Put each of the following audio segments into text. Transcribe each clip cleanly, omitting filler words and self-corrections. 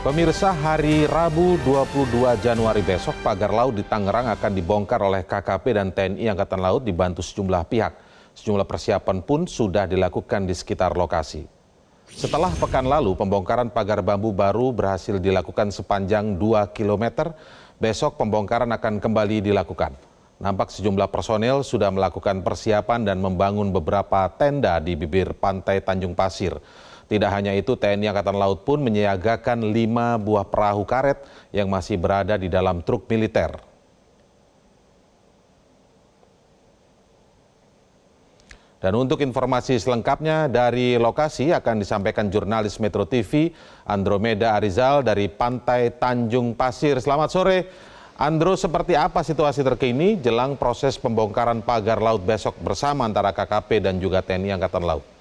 Pemirsa, hari Rabu 22 Januari besok, pagar laut di Tangerang akan dibongkar oleh KKP dan TNI Angkatan Laut dibantu sejumlah pihak. Sejumlah persiapan pun sudah dilakukan di sekitar lokasi. Setelah pekan lalu, pembongkaran pagar bambu baru berhasil dilakukan sepanjang 2 km. Besok pembongkaran akan kembali dilakukan. Nampak sejumlah personel sudah melakukan persiapan dan membangun beberapa tenda di bibir pantai Tanjung Pasir. Tidak hanya itu, TNI Angkatan Laut pun menyiagakan 5 buah perahu karet yang masih berada di dalam truk militer. Dan untuk informasi selengkapnya dari lokasi akan disampaikan jurnalis Metro TV Andromeda Arizal dari Pantai Tanjung Pasir. Selamat sore, Andro. Seperti apa situasi terkini jelang proses pembongkaran pagar laut besok bersama antara KKP dan juga TNI Angkatan Laut?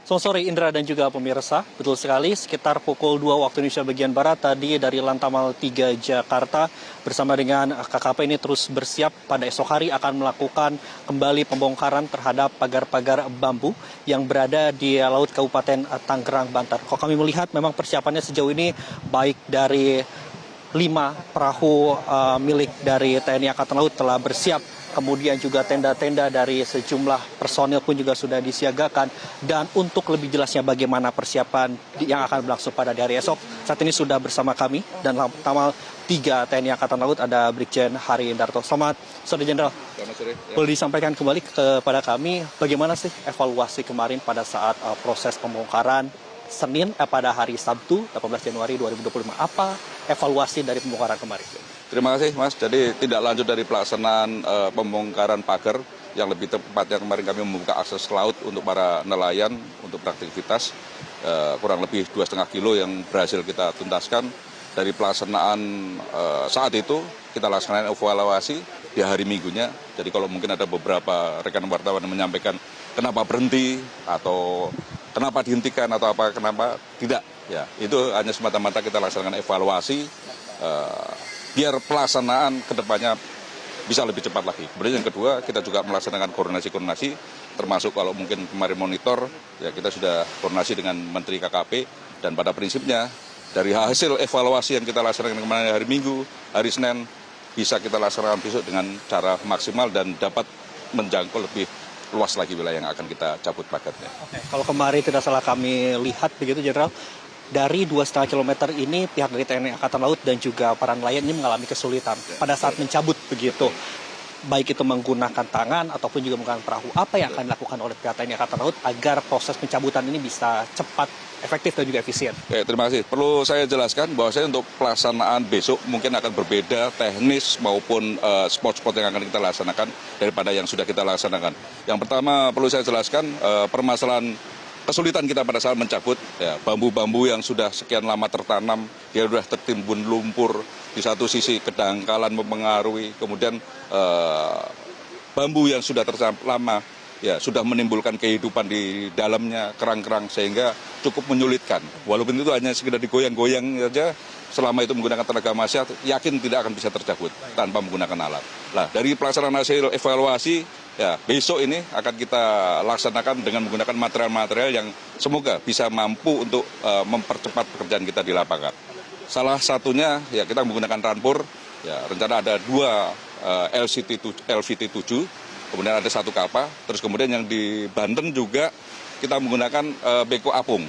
Selamat sore Indra dan juga pemirsa, betul sekali sekitar pukul 2 waktu Indonesia bagian Barat tadi dari Lantamal 3 Jakarta bersama dengan KKP ini terus bersiap pada esok hari akan melakukan kembali pembongkaran terhadap pagar-pagar bambu yang berada di Laut Kabupaten Tangerang, Banten. Kalau kami melihat memang persiapannya sejauh ini baik dari 5 perahu milik dari TNI Angkatan Laut telah bersiap. Kemudian juga tenda-tenda dari sejumlah personil pun juga sudah disiagakan. Dan untuk lebih jelasnya bagaimana persiapan yang akan berlangsung pada hari esok, saat ini sudah bersama kami dan Lantamal 3 TNI Angkatan Laut ada Brigjen Hari Indarto. Selamat sore Jenderal. Selamat sore. Boleh disampaikan kembali kepada kami bagaimana sih evaluasi kemarin pada saat proses pembongkaran Senin pada hari Sabtu 18 Januari 2025. Apa evaluasi dari pembongkaran kemarin? Terima kasih Mas. Jadi tidak lanjut dari pelaksanaan pembongkaran pagar yang lebih tepatnya kemarin kami membuka akses laut untuk para nelayan untuk beraktivitas kurang lebih 2,5 kilo yang berhasil kita tuntaskan. Dari pelaksanaan saat itu kita laksanakan evaluasi di hari Minggunya. Jadi kalau mungkin ada beberapa rekan wartawan yang menyampaikan kenapa berhenti atau kenapa dihentikan atau apa kenapa tidak, ya itu hanya semata-mata kita laksanakan evaluasi biar pelaksanaan kedepannya bisa lebih cepat lagi. Kemudian yang kedua, kita juga melaksanakan koordinasi termasuk kalau mungkin kemarin monitor, ya kita sudah koordinasi dengan Menteri KKP dan pada prinsipnya dari hasil evaluasi yang kita laksanakan kemarin hari Minggu, hari Senin bisa kita laksanakan besok dengan cara maksimal dan dapat menjangkau lebih luas lagi wilayah yang akan kita cabut pagarnya. Oke, kalau kemarin tidak salah kami lihat begitu Jenderal, dari 2,5 km ini pihak dari TNI Angkatan Laut dan juga para nelayan ini mengalami kesulitan pada saat mencabut begitu. Baik itu menggunakan tangan ataupun juga menggunakan perahu. Apa yang akan dilakukan oleh pihak TNI Angkatan Laut agar proses pencabutan ini bisa cepat, efektif dan juga efisien? Terima kasih. Perlu saya jelaskan bahwa saya untuk pelaksanaan besok mungkin akan berbeda teknis maupun spot-spot yang akan kita laksanakan daripada yang sudah kita laksanakan. Yang pertama perlu saya jelaskan permasalahan kesulitan kita pada saat mencabut ya, bambu-bambu yang sudah sekian lama tertanam, dia sudah tertimbun lumpur, di satu sisi kedangkalan mempengaruhi, kemudian bambu yang sudah lama ya sudah menimbulkan kehidupan di dalamnya, kerang-kerang sehingga cukup menyulitkan. Walaupun itu hanya sekedar digoyang-goyang saja, selama itu menggunakan tenaga manusia, yakin tidak akan bisa tercabut tanpa menggunakan alat. Nah, dari pelaksanaan hasil evaluasi, ya besok ini akan kita laksanakan dengan menggunakan material-material yang semoga bisa mampu untuk mempercepat pekerjaan kita di lapangan. Salah satunya ya kita menggunakan rampur, ya rencana ada 2 LVT 7, kemudian ada 1 kapal, terus kemudian yang di Banten juga kita menggunakan beko apung.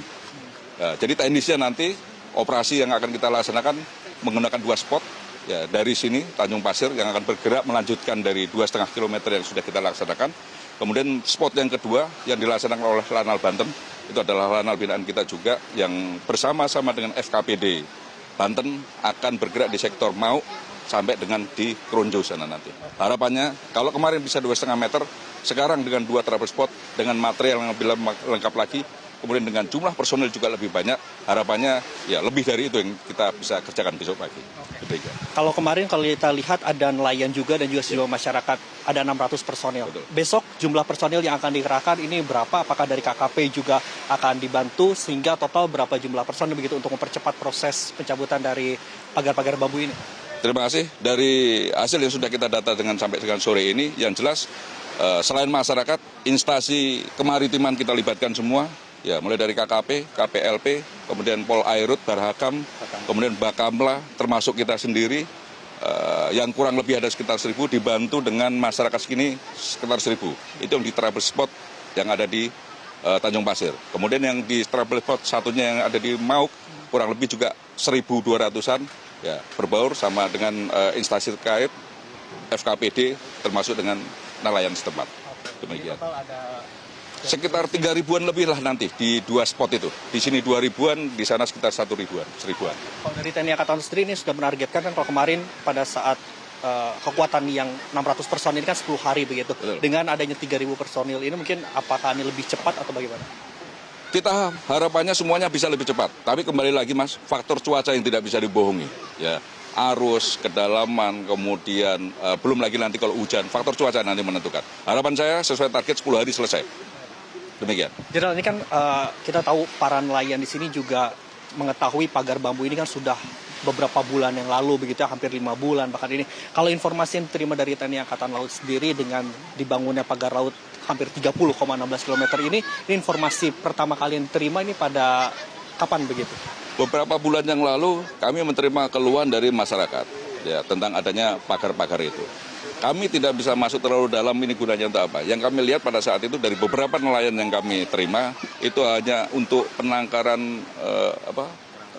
Jadi teknisnya nanti operasi yang akan kita laksanakan menggunakan 2 spot. Ya, dari sini Tanjung Pasir yang akan bergerak melanjutkan dari 2,5 km yang sudah kita laksanakan. Kemudian spot yang kedua yang dilaksanakan oleh Lanal Banten itu adalah lanal binaan kita juga yang bersama-sama dengan FKPD Banten akan bergerak di sektor Mau sampai dengan di Kronjo sana nanti. Harapannya kalau kemarin bisa 2,5 meter, sekarang dengan 2 travel spot dengan material yang lebih lengkap lagi, kemudian dengan jumlah personil juga lebih banyak, harapannya ya lebih dari itu yang kita bisa kerjakan besok pagi. Kalau kemarin kalau kita lihat ada nelayan juga dan juga sejumlah masyarakat, ada 600 personil. Betul. Besok jumlah personil yang akan dikerahkan ini berapa? Apakah dari KKP juga akan dibantu sehingga total berapa jumlah personil begitu untuk mempercepat proses pencabutan dari pagar-pagar bambu ini? Terima kasih. Dari hasil yang sudah kita data sampai dengan sore ini, yang jelas selain masyarakat, instansi kemaritiman kita libatkan semua, Ya, mulai dari KKP, KPLP, kemudian Polairut, Barhakam, kemudian Bakamla, termasuk kita sendiri, yang kurang lebih ada sekitar 1.000, dibantu dengan masyarakat segini sekitar 1.000. Itu yang di travel spot yang ada di Tanjung Pasir. Kemudian yang di travel spot satunya yang ada di Mauk, kurang lebih juga 1.200-an, ya, berbaur sama dengan instansi terkait, FKPD, termasuk dengan nelayan setempat. Demikian. Sekitar 3.000-an lebih lah nanti di 2 spot itu. Di sini 2.000-an, di sana sekitar 1.000-an, 1.000-an. Kalau dari TNI Angkatan Laut sendiri ini sudah menargetkan kan kalau kemarin pada saat kekuatan yang 600 personil ini kan 10 hari begitu. Betul. Dengan adanya 3.000 personil ini mungkin apakah ini lebih cepat atau bagaimana? Kita harapannya semuanya bisa lebih cepat. Tapi kembali lagi Mas, faktor cuaca yang tidak bisa dibohongi. Ya, arus, kedalaman, kemudian belum lagi nanti kalau hujan, faktor cuaca nanti menentukan. Harapan saya sesuai target 10 hari selesai. Demikian. Jenderal, ini kan kita tahu para nelayan di sini juga mengetahui pagar bambu ini kan sudah beberapa bulan yang lalu begitu ya, hampir 5 bulan bahkan ini. Kalau informasi yang diterima dari TNI Angkatan Laut sendiri dengan dibangunnya pagar laut hampir 30,16 km ini informasi pertama kali yang diterima ini pada kapan begitu? Beberapa bulan yang lalu kami menerima keluhan dari masyarakat ya tentang adanya pagar-pagar itu. Kami tidak bisa masuk terlalu dalam ini gunanya untuk apa. Yang kami lihat pada saat itu dari beberapa nelayan yang kami terima itu hanya untuk penangkaran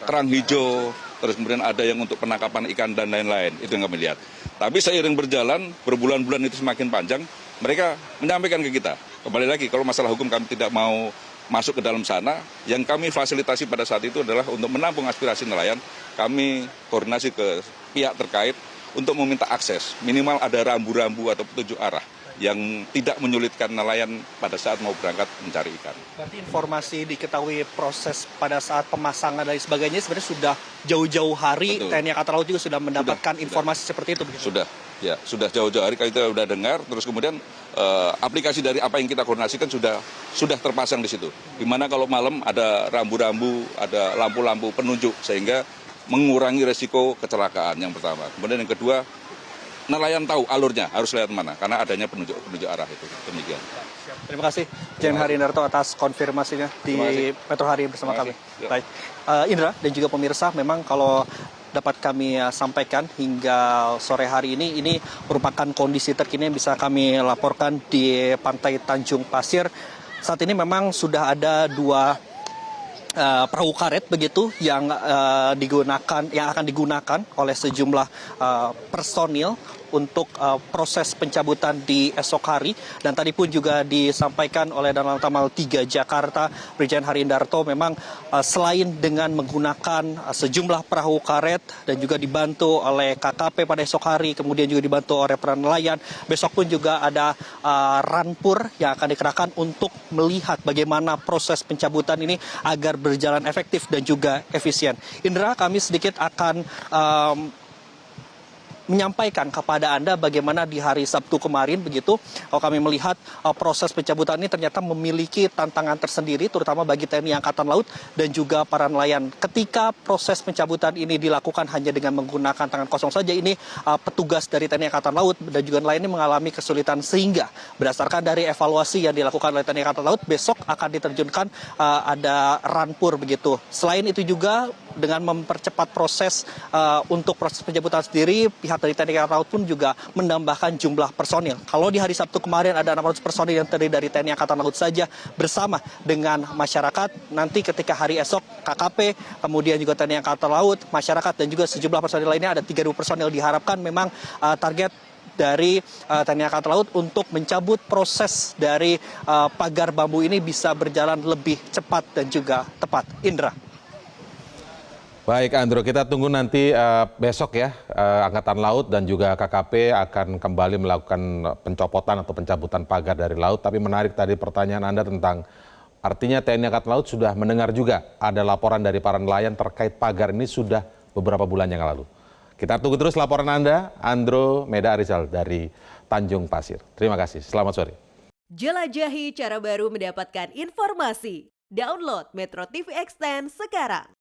kerang hijau, terus kemudian ada yang untuk penangkapan ikan dan lain-lain. Itu yang kami lihat. Tapi seiring berjalan, berbulan-bulan itu semakin panjang, mereka menyampaikan ke kita. Kembali lagi, kalau masalah hukum kami tidak mau masuk ke dalam sana, yang kami fasilitasi pada saat itu adalah untuk menampung aspirasi nelayan, kami koordinasi ke pihak terkait untuk meminta akses, minimal ada rambu-rambu atau petunjuk arah yang tidak menyulitkan nelayan pada saat mau berangkat mencari ikan. Berarti informasi diketahui proses pada saat pemasangan dan sebagainya sebenarnya sudah jauh-jauh hari. Betul. TNI Angkatan Laut juga sudah mendapatkan informasi seperti itu begitu? Sudah jauh-jauh hari kita sudah dengar, terus kemudian aplikasi dari apa yang kita koordinasikan sudah terpasang di situ. Dimana kalau malam ada rambu-rambu, ada lampu-lampu penunjuk sehingga mengurangi resiko kecelakaan yang pertama. Kemudian yang kedua, nelayan tahu alurnya harus lewat mana karena adanya penunjuk arah itu. Demikian. Terima kasih Jen Harindarto atas konfirmasinya di Metro Hari bersama kami. Baik, Indra dan juga pemirsa, memang kalau dapat kami sampaikan hingga sore hari ini merupakan kondisi terkini yang bisa kami laporkan di Pantai Tanjung Pasir. Saat ini memang sudah ada 2 perahu karet begitu yang akan digunakan oleh sejumlah personil untuk proses pencabutan di esok hari. Dan tadi pun juga disampaikan oleh Danlanal Tamal 3 Jakarta, Brigjen Harindarto, memang selain dengan menggunakan sejumlah perahu karet dan juga dibantu oleh KKP pada esok hari, kemudian juga dibantu oleh para nelayan, besok pun juga ada rampur yang akan dikerahkan untuk melihat bagaimana proses pencabutan ini agar berjalan efektif dan juga efisien. Indra, kami sedikit akan menyampaikan kepada Anda bagaimana di hari Sabtu kemarin begitu. Kalau kami melihat proses pencabutan ini ternyata memiliki tantangan tersendiri terutama bagi TNI Angkatan Laut dan juga para nelayan. Ketika proses pencabutan ini dilakukan hanya dengan menggunakan tangan kosong saja, ini petugas dari TNI Angkatan Laut dan juga nelayan ini mengalami kesulitan sehingga berdasarkan dari evaluasi yang dilakukan oleh TNI Angkatan Laut, besok akan diterjunkan ada rampur begitu. Selain itu juga dengan mempercepat proses untuk proses pencabutan sendiri, pihak dari TNI Angkatan Laut pun juga menambahkan jumlah personil. Kalau di hari Sabtu kemarin ada 600 personil yang terdiri dari TNI Angkatan Laut saja bersama dengan masyarakat. Nanti ketika hari esok KKP, kemudian juga TNI Angkatan Laut, masyarakat dan juga sejumlah personil lainnya ada 3.000 personil diharapkan memang target dari TNI Angkatan Laut untuk mencabut proses dari pagar bambu ini bisa berjalan lebih cepat dan juga tepat. Indra. Baik Andro, kita tunggu nanti besok ya, Angkatan Laut dan juga KKP akan kembali melakukan pencopotan atau pencabutan pagar dari laut. Tapi menarik tadi pertanyaan Anda tentang artinya TNI Angkatan Laut sudah mendengar juga ada laporan dari para nelayan terkait pagar ini sudah beberapa bulan yang lalu. Kita tunggu terus laporan Anda, Andro Meda Arizal dari Tanjung Pasir. Terima kasih, selamat sore. Jelajahi cara baru mendapatkan informasi. Download Metro TV Extend sekarang.